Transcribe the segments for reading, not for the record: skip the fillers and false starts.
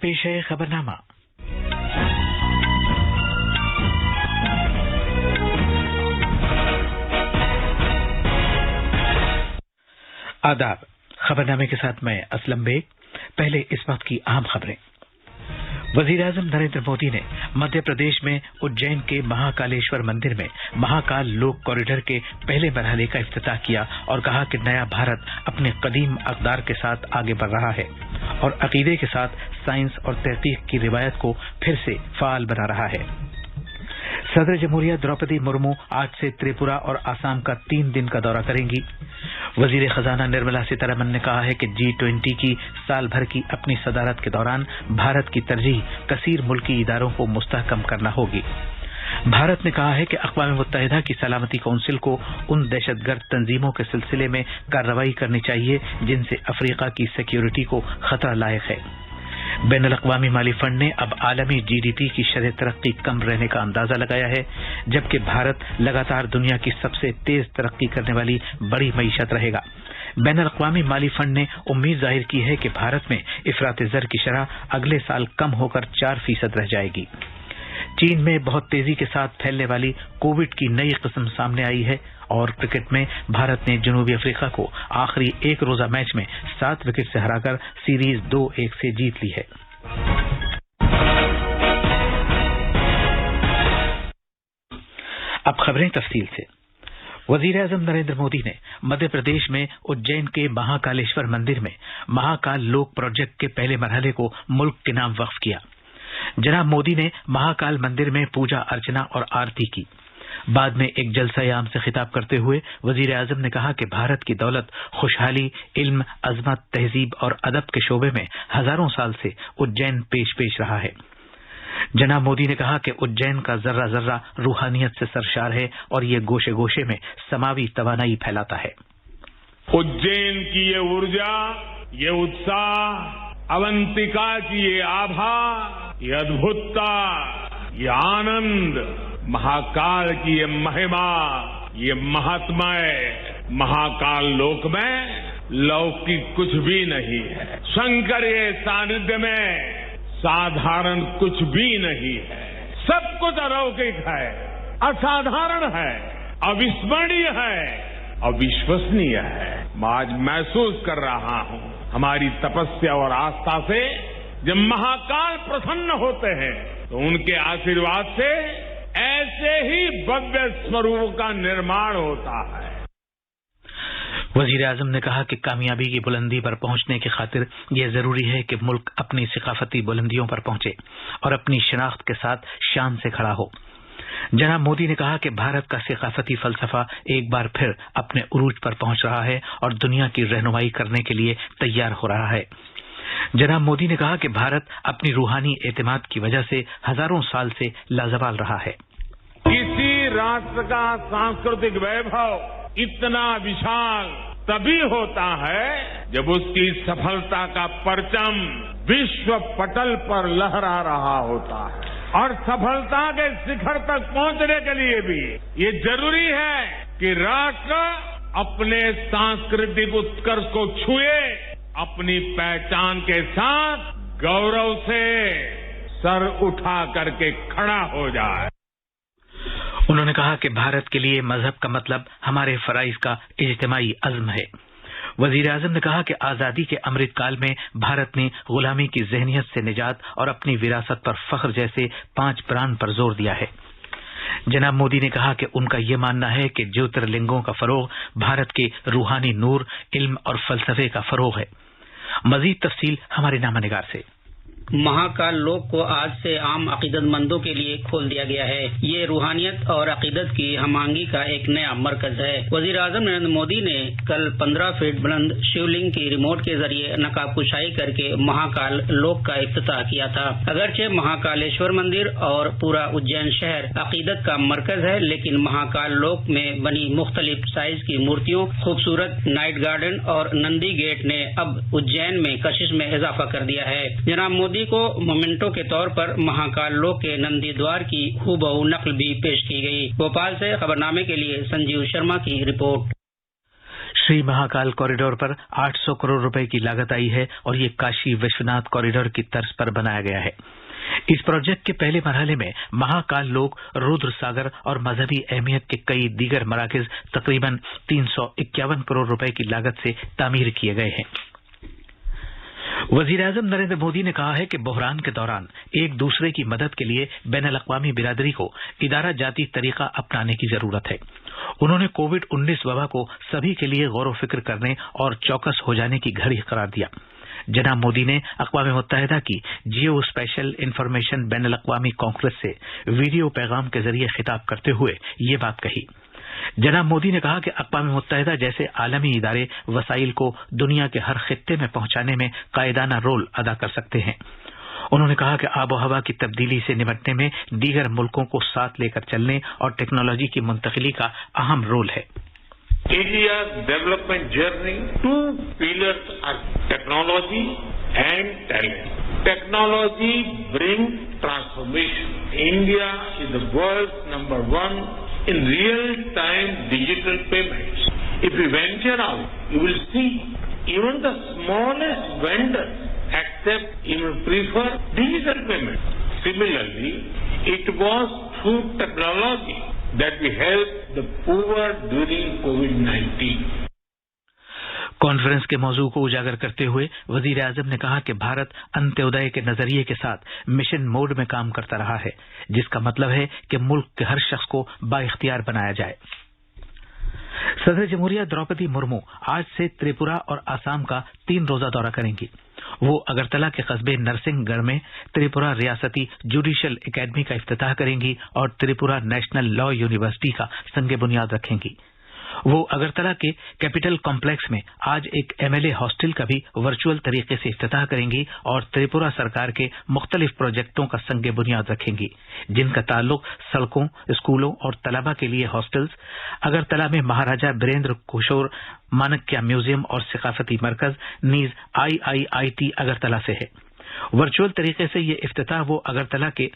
پیش ہے خبرنامہ۔ آداب، خبرنامے کے ساتھ میں اسلم بیگ۔ پہلے اس وقت کی اہم خبریں۔ وزیر اعظم نریندر مودی نے مدھیہ پردیش میں اجین کے مہاکالیشور مندر میں مہاکال لوک کوریڈور کے پہلے مرحلے کا افتتاح کیا اور کہا کہ نیا بھارت اپنے قدیم اقدار کے ساتھ آگے بڑھ رہا ہے اور عقیدے کے ساتھ سائنس اور تحقیق کی روایت کو پھر سے فعال بنا رہا ہے۔ صدر جمہوریہ دروپدی مرمو آج سے تریپورا اور آسام کا 3 دن کا دورہ کریں گی۔ وزیر خزانہ نرملا سیتارمن نے کہا ہے کہ G20 کی سال بھر کی اپنی صدارت کے دوران بھارت کی ترجیح کثیر ملکی اداروں کو مستحکم کرنا ہوگی۔ بھارت نے کہا ہے کہ اقوام متحدہ کی سلامتی کونسل کو ان دہشت گرد تنظیموں کے سلسلے میں کارروائی کرنی چاہیے جن سے افریقہ کی سیکیورٹی کو خطرہ لاحق ہے۔ بین الاقوامی مالی فنڈ نے اب عالمی GDP کی شرح ترقی کم رہنے کا اندازہ لگایا ہے، جبکہ بھارت لگاتار دنیا کی سب سے تیز ترقی کرنے والی بڑی معیشت رہے گا۔ بین الاقوامی مالی فنڈ نے امید ظاہر کی ہے کہ بھارت میں افراط زر کی شرح اگلے سال کم ہو کر 4% رہ جائے گی۔ چین میں بہت تیزی کے ساتھ پھیلنے والی کووڈ کی نئی قسم سامنے آئی ہے اور کرکٹ میں بھارت نے جنوبی افریقہ کو آخری ایک روزہ میچ میں 7 وکٹ سے ہرا کر سیریز 2-1 سے جیت لی ہے۔ اب خبریں تفصیل سے۔ وزیر اعظم نریندر مودی نے مدھیہ پردیش میں اجین کے مہاکالیشور مندر میں مہاکال لوک پروجیکٹ کے پہلے مرحلے کو ملک کے نام وقف کیا۔ جناب مودی نے مہاکال مندر میں پوجا ارچنا اور آرتی کی۔ بعد میں ایک جلسہ عام سے خطاب کرتے ہوئے وزیر اعظم نے کہا کہ بھارت کی دولت خوشحالی، علم، عظمت، تہذیب اور ادب کے شعبے میں ہزاروں سال سے اجین پیش رہا ہے۔ جناب مودی نے کہا کہ اجین کا ذرہ ذرہ روحانیت سے سرشار ہے اور یہ گوشے گوشے میں سماوی توانائی پھیلاتا ہے۔ اجین کی یہ ارجا، یہ اتساہ، اونتکا کی یہ آبھا، یہ ادبھتا، یہ آنند، مہاکال کی یہ مہما، یہ مہاتمے، مہاکال لوک میں لوکک کچھ بھی نہیں ہے۔ شنکر یہ سانیدھیہ میں سادھارن کچھ بھی نہیں ہے۔ سب کچھ الوکک ہے، اسادھارن ہے، اوسمرنیہ ہے، اوشوسنیہ ہے۔ میں آج محسوس کر رہا ہوں ہماری تپسیا اور آستھا سے جب مہاکال پرسن ہوتے ہیں تو ان کے آشیرواد سے ایسے ہی بھویہ سوروپ کا نرماण ہوتا ہے۔ وزیر اعظم نے کہا کہ کامیابی کی بلندی پر پہنچنے کی خاطر یہ ضروری ہے کہ ملک اپنی ثقافتی بلندیوں پر پہنچے اور اپنی شناخت کے ساتھ شان سے کھڑا ہو۔ جناب مودی نے کہا کہ بھارت کا ثقافتی فلسفہ ایک بار پھر اپنے عروج پر پہنچ رہا ہے اور دنیا کی رہنمائی کرنے کے لیے تیار ہو رہا ہے۔ جناب مودی نے کہا کہ بھارت اپنی روحانی اعتماد کی وجہ سے ہزاروں سال سے لازوال رہا ہے۔ کسی راشٹر کا سانسکرتک ویبھو اتنا وشال تبھی ہوتا ہے جب اس کی سفلتا کا پرچم وشو پٹل پر لہرا رہا ہوتا ہے، اور سفلتا کے شکھر تک پہنچنے کے لیے بھی یہ ضروری ہے کہ راشٹر اپنے سانسکرتک اتکرش کو چھوئے، اپنی پہچان کے ساتھ گورو سے سر اٹھا کر کے کھڑا ہو جائے۔ انہوں نے کہا کہ بھارت کے لیے مذہب کا مطلب ہمارے فرائض کا اجتماعی عزم ہے۔ وزیر اعظم نے کہا کہ آزادی کے امرت کال میں بھارت نے غلامی کی ذہنیت سے نجات اور اپنی وراثت پر فخر جیسے 5 پران پر زور دیا ہے۔ جناب مودی نے کہا کہ ان کا یہ ماننا ہے کہ جیوترلنگوں کا فروغ بھارت کے روحانی نور، علم اور فلسفے کا فروغ ہے۔ مزید تفصیل ہمارے نامہ نگار سے۔ مہاکال لوک کو آج سے عام عقیدت مندوں کے لیے کھول دیا گیا ہے۔ یہ روحانیت اور عقیدت کی ہم آہنگی کا ایک نیا مرکز ہے۔ وزیر اعظم نریندر مودی نے کل 15 فٹ بلند شیو لنگ کی ریموٹ کے ذریعے نقاب کشائی کر کے مہاکال لوک کا افتتاح کیا تھا۔ اگرچہ مہاکالیشور مندر اور پورا اجین شہر عقیدت کا مرکز ہے، لیکن مہاکال لوک میں بنی مختلف سائز کی مورتیوں، خوبصورت نائٹ گارڈن اور نندی گیٹ نے اب اجین میں کشش میں اضافہ کر دیا ہے۔ جناب مودی کو مومنٹو کے طور پر مہاکال لوک کے نندی دوار کی ہو نقل بھی پیش کی گئی۔ بھوپال سے خبرنامے کے لیے سنجیو شرما کی رپورٹ۔ श्री महाकाल कॉरिडोर पर 800 करोड़ रुपए की लागत आई है और ये काशी विश्वनाथ कॉरिडोर की तर्ज पर बनाया गया है। इस प्रोजेक्ट के पहले मरहले में महाकाल लोक, रुद्र सागर और मजहबी अहमियत के कई दीगर मराकज तकरीबन 351 करोड़ रुपए की लागत से तामीर किए गए हैं। वजीर-ए-आजम नरेंद्र मोदी ने कहा है कि बहरान के दौरान एक दूसरे की मदद के लिए बैनुल-अक़वामी बिरादरी को इदारा जाती तरीका अपनाने की जरूरत है। उन्होंने कोविड-19 वबा को सभी के लिए गौर फिक्र करने और चौकस हो जाने की घड़ी करार दिया। जनाब मोदी ने अक़वाम मुत्तहिदा की जियो स्पेशल इंफॉर्मेशन बैनुल-अक़वामी कांग्रेस से वीडियो पैगाम के जरिए खिताब करते हुए ये बात कही। जनाब मोदी ने कहा कि अक़वाम मुत्तहिदा जैसे आलमी इदारे वसाइल को दुनिया के हर खित्ते में पहुंचाने में कायदाना रोल अदा कर सकते हैं। उन्होंने कहा कि आबो हवा की तब्दीली से निपटने में दीगर मुल्कों को साथ लेकर चलने और टेक्नोलॉजी की मुंतकिली का अहम रोल है। India's development journey, two pillars are technology and talent. Technology brings transformation. India is the world's number one in real-time digital payments. If you venture out, you will see even the smallest vendors accept, even prefer digital payments. Similarly, it was through technology that we helped the poor during COVID-19. Conference के मौजू को उजागर करते हुए वजीर आजम ने कहा कि भारत अंत्योदय के नजरिए के साथ मिशन मोड में काम करता रहा है, जिसका मतलब है कि मुल्क के हर शख्स को बाइख्तियार बनाया जाए। सदर जमहूरिया द्रौपदी मुर्मू आज से त्रिपुरा और आसाम का 3 रोजा दौरा करेंगी। वो अगरतला के कस्बे नरसिंहगढ़ में त्रिपुरा रियासती जुडिशियल एकेडमी का इफ्तिताह करेंगी और त्रिपुरा नेशनल लॉ यूनिवर्सिटी का संगे बुनियाद रखेंगी। वो अगरतला के कैपिटल कॉम्प्लेक्स में आज एक एमएलए हॉस्टल का भी वर्चुअल तरीके से इफ्तिताह करेंगी और त्रिपुरा सरकार के मुख्तलिफ प्रोजेक्टों का संगे बुनियाद रखेंगी, जिनका ताल्लुक सड़कों, स्कूलों और तलबा के लिए हॉस्टल्स, अगरतला में महाराजा बीरेंद्र किशोर माणक्य म्यूजियम और सकाफती मरकज नीज IIIT अगरतला से है। वर्चुअल तरीके से ये इफ्तिताह वो अगरतला के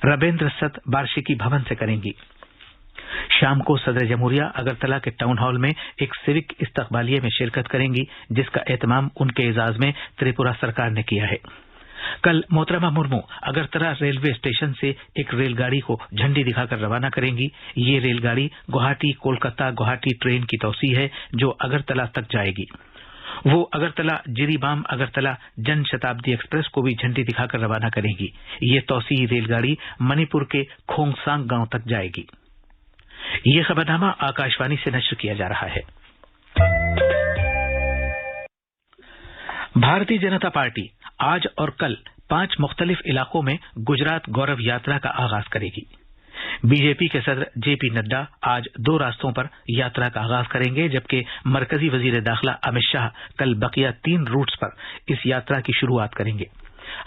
रबेंद्र सत वार्षिकी भवन से करेंगी। शाम को सदर जमहूरिया अगरतला के टाउन हॉल में एक सिविक इस्तकबालिये में शिरकत करेंगी, जिसका एहतमाम उनके एजाज में त्रिपुरा सरकार ने किया है। कल मोहतरमा मुर्मू अगरतला रेलवे स्टेशन से एक रेलगाड़ी को झंडी दिखाकर रवाना करेंगी। ये रेलगाड़ी गुवाहाटी कोलकाता गुवाहाटी ट्रेन की तौसी है, जो अगरतला तक जाएगी। वो अगरतला जिरीबाम अगरतला जन शताब्दी एक्सप्रेस को भी झंडी दिखाकर रवाना करेगी। ये तौसी रेलगाड़ी मणिपुर के खोंगसांग गांव तक जाएगी। ये खबरनामा आकाशवाणी से नश्र किया जा रहा है। भारतीय जनता पार्टी आज और कल 5 मुख्तलिफ इलाकों में गुजरात गौरव यात्रा का आगाज करेगी। बीजेपी के सदर जेपी नड्डा आज 2 रास्तों पर यात्रा का आगाज करेंगे, जबकि मरकजी वजीर दाखिला अमित शाह कल बकिया 3 रूट्स पर इस यात्रा की शुरुआत करेंगे।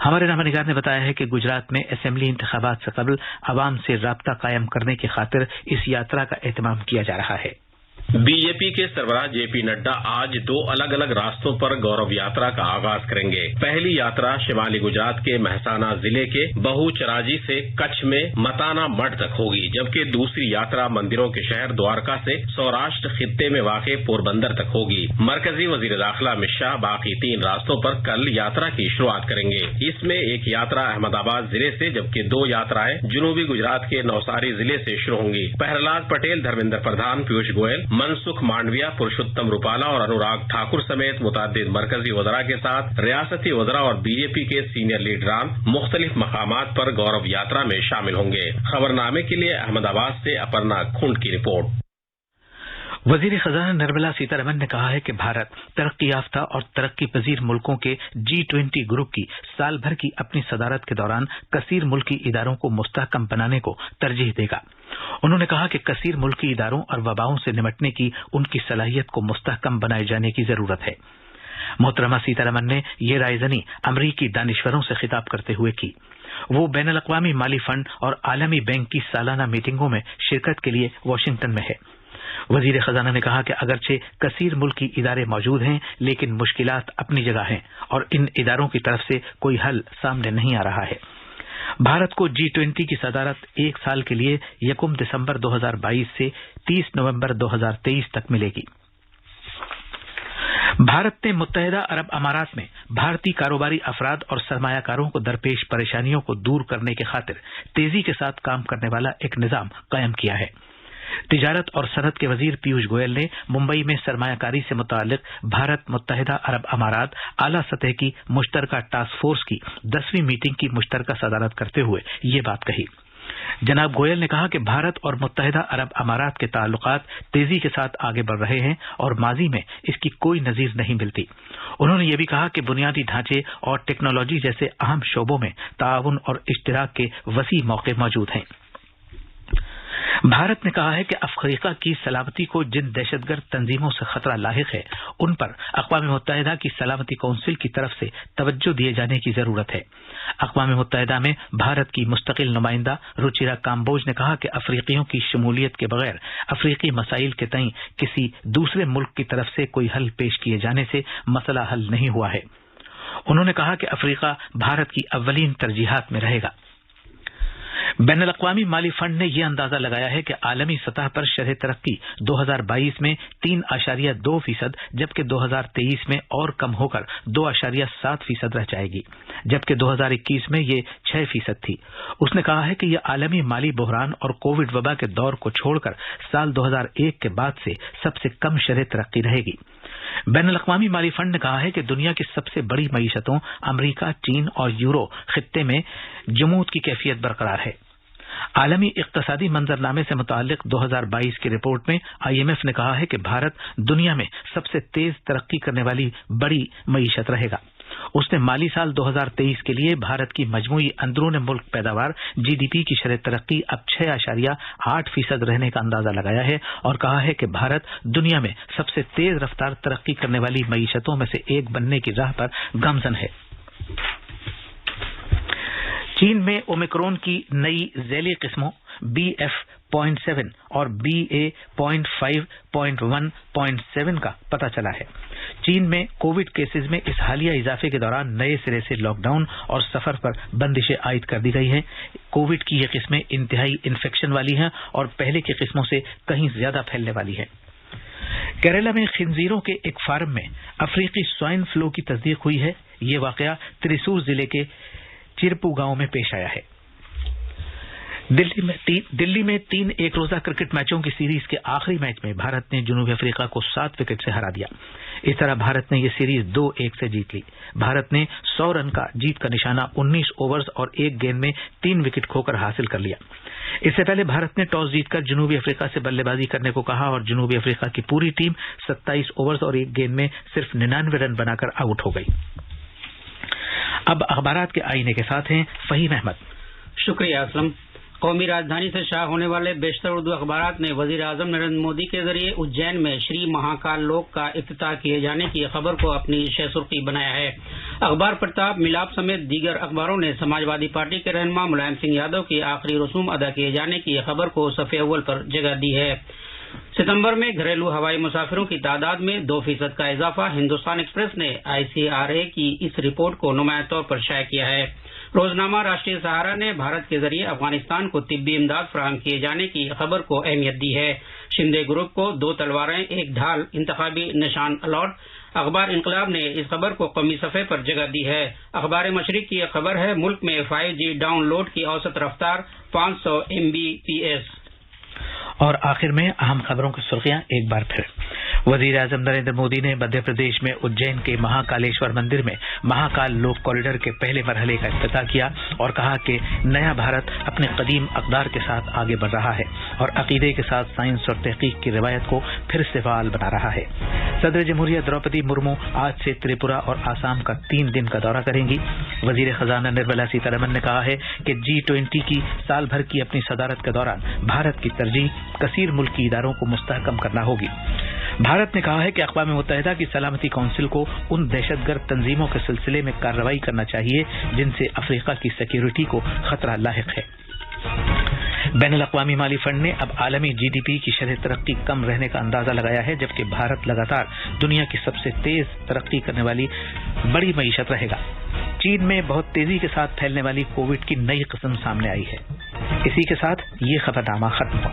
हमारे नामानिगार ने बताया है कि गुजरात में असेंबली इंतखाबात से कबल अवाम से राब्ता कायम करने की खातिर इस यात्रा का एहतमाम किया जा रहा है। बीजेपी के सरबराह जेपी नड्डा आज 2 अलग अलग रास्तों पर गौरव यात्रा का आगाज करेंगे। पहली यात्रा शिमाली गुजरात के महसाना जिले के बहुचराजी से कच्छ में मताना मठ तक होगी, जबकि दूसरी यात्रा मंदिरों के शहर द्वारका से सौराष्ट्र खित्ते में वाक़ पोरबंदर तक होगी। मरकजी वजीर दाखिला अमित शाह बाकी 3 रास्तों पर कल यात्रा की शुरुआत करेंगे। इसमें एक यात्रा अहमदाबाद जिले से, जबकि 2 यात्राएं जनूबी गुजरात के नवसारी जिले से शुरू होंगी। प्रहलाद पटेल, धर्मेंद्र प्रधान, पीयूष गोयल, मनसुख मांडविया, पुरुषोत्तम रूपाला और अनुराग ठाकुर समेत मुतादिद मरकजी वज़रा के साथ रियासती वज़रा और बीजेपी के सीनियर लीडरान मुख्तलिफ मकामात पर गौरव यात्रा में शामिल होंगे। खबरनामे के लिए अहमदाबाद से अपर्णा खुंड की रिपोर्ट। वजीर खजाना निर्मला सीतारमन ने कहा है कि भारत तरक्की याफ्ता और तरक्की पजीर मुल्कों के G20 ग्रुप की साल भर की अपनी सदारत के दौरान कसीर मुल्की इदारों को मुस्तहकम बनाने को तरजीह देगा। उन्होंने कहा कि कसीर मुल्की इदारों और वबाओं से निपटने की उनकी सलाहियत को मुस्तहकम बनाए जाने की जरूरत है। मोहतरमा सीतारमन ने ये रायजनी अमरीकी दानिश्वरों से खिताब करते हुए की। वो बैनुल-अक़वामी माली फंड और आलमी बैंक की सालाना मीटिंगों में शिरकत के लिए वाशिंगटन में है। वजीर खजाना ने कहा कि अगरचे कसीर मुल्की इदारे मौजूद हैं, लेकिन मुश्किलात अपनी जगह हैं और इन इदारों की तरफ से कोई हल सामने नहीं आ रहा है। भारत को G20 की सदारत 1 साल के लिए 1 दिसंबर 2022 से 30 नवंबर 2023 तक मिलेगी। भारत ने मुत्तहिदा अरब अमारात में भारतीय कारोबारी अफराद और सरमाया कारों को दरपेश परेशानियों को दूर करने की खातिर तेजी के साथ काम करने वाला एक निजाम कायम किया है। तिजारत और सनत के वजीर पीयूष गोयल ने मुंबई में सरमायाकारी से मुताल्लिक भारत मुत्तहिदा अरब अमारात आला सतह की मुश्तरका टास्क फोर्स की 10वीं मीटिंग की मुश्तरका सदारत करते हुए ये बात कही। जनाब गोयल ने कहा कि भारत और मुत्तहिदा अरब अमारात के ताल्लुकात तेजी के साथ आगे बढ़ रहे हैं और माजी में इसकी कोई नजीर नहीं मिलती। उन्होंने ये भी कहा कि बुनियादी ढांचे और टेक्नोलॉजी जैसे अहम शोबों में ताउन और इश्तिराक के वसी मौके मौजूद हैं। भारत ने कहा है कि अफ्रीका की सलामती को जिन दहशतगर्द तंजीमों से खतरा लाहिक है उन पर अक़वाम मुत्तहिदा की सलामती कौंसिल की तरफ से तवज्जो दिए जाने की जरूरत है। अक़वाम मुत्तहिदा में भारत की मुस्तकिल नुमाइंदा रुचिरा काम्बोज ने कहा कि अफ्रीकियों की शमूलियत के बगैर अफ्रीकी मसाइल के तई किसी दूसरे मुल्क की तरफ से कोई हल पेश किए जाने से मसला हल नहीं हुआ है। उन्होंने कहा कि अफ्रीका भारत की अव्वलीन तरजीहात में रहेगा। बैनुल अक़वामी माली फंड ने यह अंदाजा लगाया है कि आलमी सतह पर शरह तरक्की 2022 में 3.2% जबकि 2023 में और कम होकर 2.7% रह जाएगी, जबकि 2021 में ये 6% थी। उसने कहा है कि यह आलमी माली बहरान और कोविड वबा के दौर को छोड़कर साल 2001 के बाद से सबसे कम शरह तरक्की रहेगी। बैनुल अक़वामी माली फंड ने कहा है कि दुनिया की सबसे बड़ी मईशतों अमरीका, चीन और यूरो खित्ते में जमूद की कैफियत बरकरार है। आलमी इक़्तिसादी मंजरनामे से मुताल्लिक 2022 की रिपोर्ट में IMF ने कहा है कि भारत दुनिया में सबसे तेज तरक्की करने वाली बड़ी मईशत रहेगा। उसने माली साल 2023 के लिए भारत की मजमूई अंदरून मुल्क पैदावार GDP की शरह तरक्की अब 6.8% रहने का अंदाजा लगाया है और कहा है कि भारत दुनिया में सबसे तेज रफ्तार तरक्की करने वाली मईशतों में से एक बनने की राह पर गामजन है। चीन में ओमिक्रॉन की नई झैली किस्मों BF.7 और BA.5.1.7 का पता चला है। चीन में कोविड केसेस में इस हालिया इजाफे के दौरान नए सिरे से लॉकडाउन और सफर पर बंदिशें आयद कर दी गई हैं। कोविड की ये किस्में इंतहाई इन्फेक्शन वाली हैं और पहले की किस्मों से कहीं ज्यादा फैलने वाली हैं। केरला में खिंजीरों के एक फार्म में अफ्रीकी स्वाइन फ्लू की तस्दीक हुई है। ये वाकया त्रिसूर जिले के चिरपू गांव में पेश आया है। दिल्ली में 3 एक रोजा क्रिकेट मैचों की सीरीज के आखिरी मैच में भारत ने जनूबी अफ्रीका को 7 विकेट से हरा दिया। इस तरह भारत ने यह सीरीज 2-1 से जीत ली। भारत ने 100 रन का जीत का निशाना 19 ओवर्स और 1 गेंद में 3 विकेट खोकर हासिल कर लिया। इससे पहले भारत ने टॉस जीतकर जनूबी अफ्रीका से बल्लेबाजी करने को कहा और जनूबी अफ्रीका की पूरी टीम 27 ओवर्स और 1 गेंद में सिर्फ 99 रन बनाकर आउट हो गई। अब अखबारात के आईने के साथ हैं फहीम अहमद। शुक्रिया असलम। कौमी राजधानी से शाया होने वाले बेशतर उर्दू अखबारात ने वजीर आजम नरेंद्र मोदी के जरिए उज्जैन में श्री महाकाल लोक का इफ्तिताह किए जाने की खबर को अपनी शह सुर्खी बनाया है। अखबार प्रताप मिलाप समेत दीगर अखबारों ने समाजवादी पार्टी के रहनुमा मुलायम सिंह यादव की आखिरी रसूम अदा किए जाने की खबर को सफ़े अव्वल पर जगह दी है। सितंबर में घरेलू हवाई मुसाफिरों की तादाद में 2% का इजाफा। हिंदुस्तान एक्सप्रेस ने ICRA की इस रिपोर्ट को नुमाया तौर पर शाया किया है। रोजनामा राष्ट्रीय सहारा ने भारत के जरिए अफगानिस्तान को तिब्बी इमदाद फराहम किए जाने की खबर को अहमियत दी है। शिंदे ग्रुप को 2 तलवारें 1 ढाल इंतखाबी निशान अलॉट। अखबार इंकलाब ने इस खबर को कौमी सफ़े पर जगह दी है। अखबार मशरिक की खबर है मुल्क में 5G डाउनलोड की औसत रफ्तार 500 MBPS। और आखिर में अहम खबरों की सुर्खियां एक बार फिर। वजीर आजम नरेंद्र मोदी ने मध्य प्रदेश में उज्जैन के महाकालेश्वर मंदिर में महाकाल लोक कॉरिडोर के पहले मरहले का इफ्तिताह किया और कहा कि नया भारत अपने कदीम अक़दार के साथ आगे बढ़ रहा है और अकीदे के साथ साइंस और तहकीक की रिवायत को फिर से फ़ाल बना रहा है। सदर जमहूरिया द्रौपदी मुर्मू आज से त्रिपुरा और आसाम का 3 दिन का दौरा करेंगी। वजीर खजाना निर्मला सीतारमन ने कहा है कि G20 की साल भर की अपनी सदारत के दौरान भारत की तरजीह कसीर मुल्की इदारों को मुस्तहकम करना होगी। भारत ने कहा है कि अक़वाम मुत्तहिदा की सलामती कौंसिल को उन दहशतगर्द तंजीमों के सिलसिले में कार्रवाई करना चाहिए जिनसे अफ्रीका की सिक्योरिटी को खतरा लाहिक है। बैनुल अक़वामी माली फंड ने अब आलमी GDP की शरह तरक्की कम रहने का अंदाजा लगाया है, जबकि भारत लगातार दुनिया की सबसे तेज तरक्की करने वाली बड़ी मईशत रहेगा। चीन में बहुत तेजी के साथ फैलने वाली कोविड की नई किस्म सामने आई है। इसी के साथ ये खबरनामा खत्म हुआ।